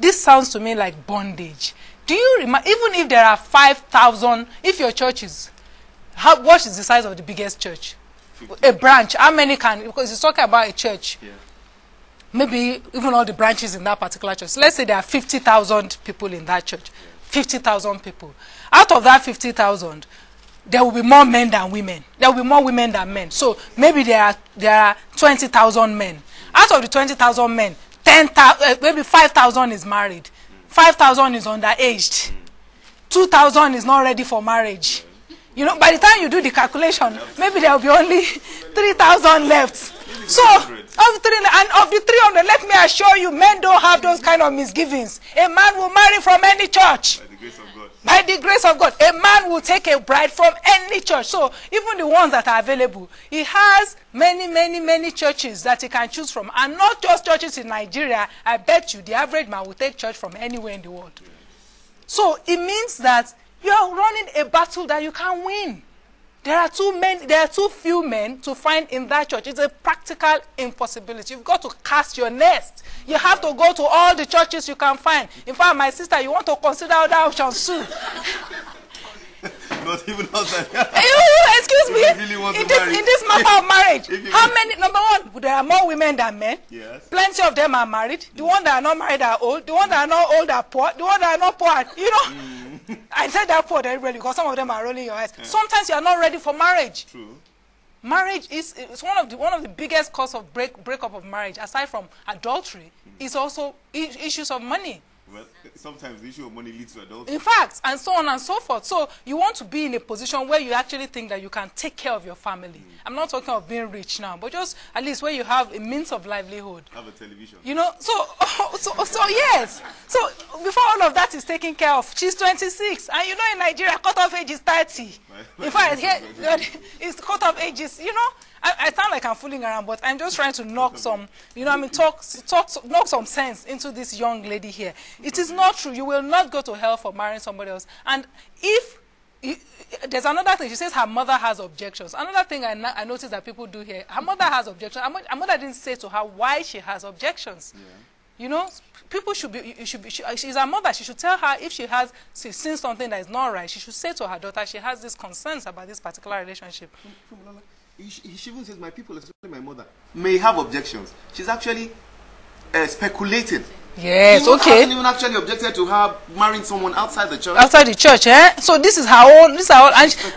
this sounds to me like bondage. Do you remember, even if there are 5,000, if your church is, what is the size of the biggest church? 50. A branch, how many can, because it's talking about a church. Yeah. Maybe even all the branches in that particular church. So let's say there are 50,000 people in that church. 50,000 people. Out of that 50,000, there will be more men than women. There will be more women than men. So maybe there are 20,000 men. Out of the 20,000 men, maybe 5,000 is married. 5,000 is underaged. 2,000 is not ready for marriage. You know, by the time you do the calculation, maybe there will be only 3,000 left. So, of the 300, let me assure you, men don't have those kind of misgivings. A man will marry from any church. By the grace of God. By the grace of God. A man will take a bride from any church. So, even the ones that are available, he has many churches that he can choose from. And not just churches in Nigeria. I bet you the average man will take church from anywhere in the world. Yes. So, it means that you are running a battle that you can't win. There are too few men to find in that church. It's a practical impossibility. You've got to cast your nest. You have to go to all the churches you can find. In fact, my sister, you want to consider other options too. Not even outside. Excuse me. Really in this matter of marriage, how many? Number one, there are more women than men. Yes. Plenty of them are married. The ones that are not married are old. The ones that are not old are poor. The ones that are not poor, you know. I said that poor deliberately because some of them are rolling your eyes. Yeah. Sometimes you are not ready for marriage. True. Marriage is one of the biggest cause of breakup of marriage, aside from adultery, is also issues of money. Well, sometimes the issue of money leads to adultery. In fact, and so on and so forth. So you want to be in a position where you actually think that you can take care of your family. I'm not talking of being rich now, but just at least where you have a means of livelihood. Have a television. You know, so yes. So before all of that is taken care of, she's 26. And you know in Nigeria, cutoff age is 30. In fact, here, it's cutoff age is, you know, I sound like I'm fooling around, but I'm just trying to knock some, you know, knock some sense into this young lady here. It is not true. You will not go to hell for marrying somebody else. And there's another thing. She says her mother has objections. Another thing I noticed that people do here, her mother has objections. Her mother didn't say to her why she has objections. Yeah. You know, people she's her mother. She should tell her if she's seen something that is not right. She should say to her daughter she has these concerns about this particular relationship. She even says my people, especially my mother, may have objections. She's actually speculating. Yes, okay. Hasn't even actually objected to her marrying someone outside the church. Outside the church, eh? So this is her own.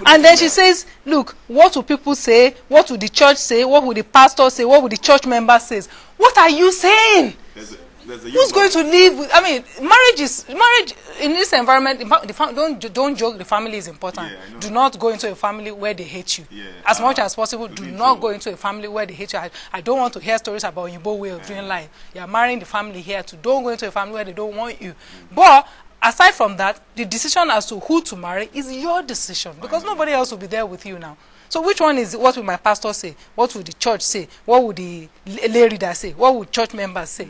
And then she says, "Look, what will people say? What will the church say? What will the pastor say? What will the church member say? What are you saying? Who's going to live with? I mean, marriage in this environment. Don't joke. The family is important. Yeah, do not go into a family where they hate you. Yeah. As much as possible, do not go into a family where they hate you. I don't want to hear stories about Oyinbo way of doing life. You are marrying the family here too. Don't go into a family where they don't want you. But aside from that, the decision as to who to marry is your decision because nobody else will be there with you now. So which one is, what will my pastor say? What will the church say? What will the lay reader say? What will church members say?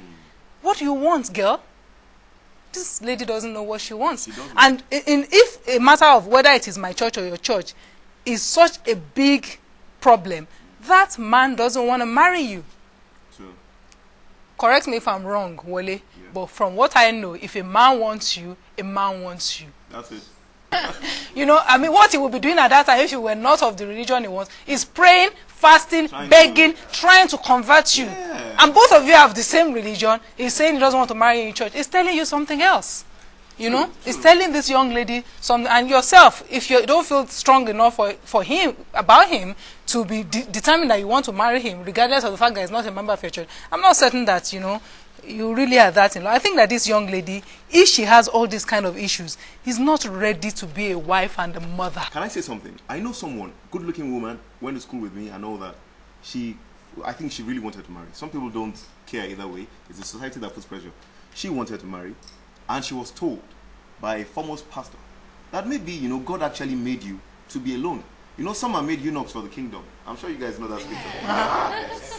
What do you want, girl? This lady doesn't know what she wants. And if a matter of whether it is my church or your church is such a big problem, that man doesn't want to marry you. True. Correct me if I'm wrong, Wole. Yeah. But from what I know, if a man wants you, a man wants you. That's it. You know, I mean, what he would be doing at that time if you were not of the religion he wants is praying, fasting, begging, trying to convert you. Yeah. And both of you have the same religion. He's saying he doesn't want to marry you in church. He's telling you something else. You know, he's telling this young lady something. And yourself, if you don't feel strong enough for him, about him, to be determined that you want to marry him, regardless of the fact that he's not a member of your church, I'm not certain that, you know, you really are that in love. I think that this young lady, if she has all these kind of issues, is not ready to be a wife and a mother. Can I say something? I know someone, good-looking woman, went to school with me and all that. I think she really wanted to marry. Some people don't care either way. It's the society that puts pressure. She wanted to marry, and she was told by a foremost pastor that maybe, you know, God actually made you to be alone. You know, some are made eunuchs for the kingdom. I'm sure you guys know that scripture.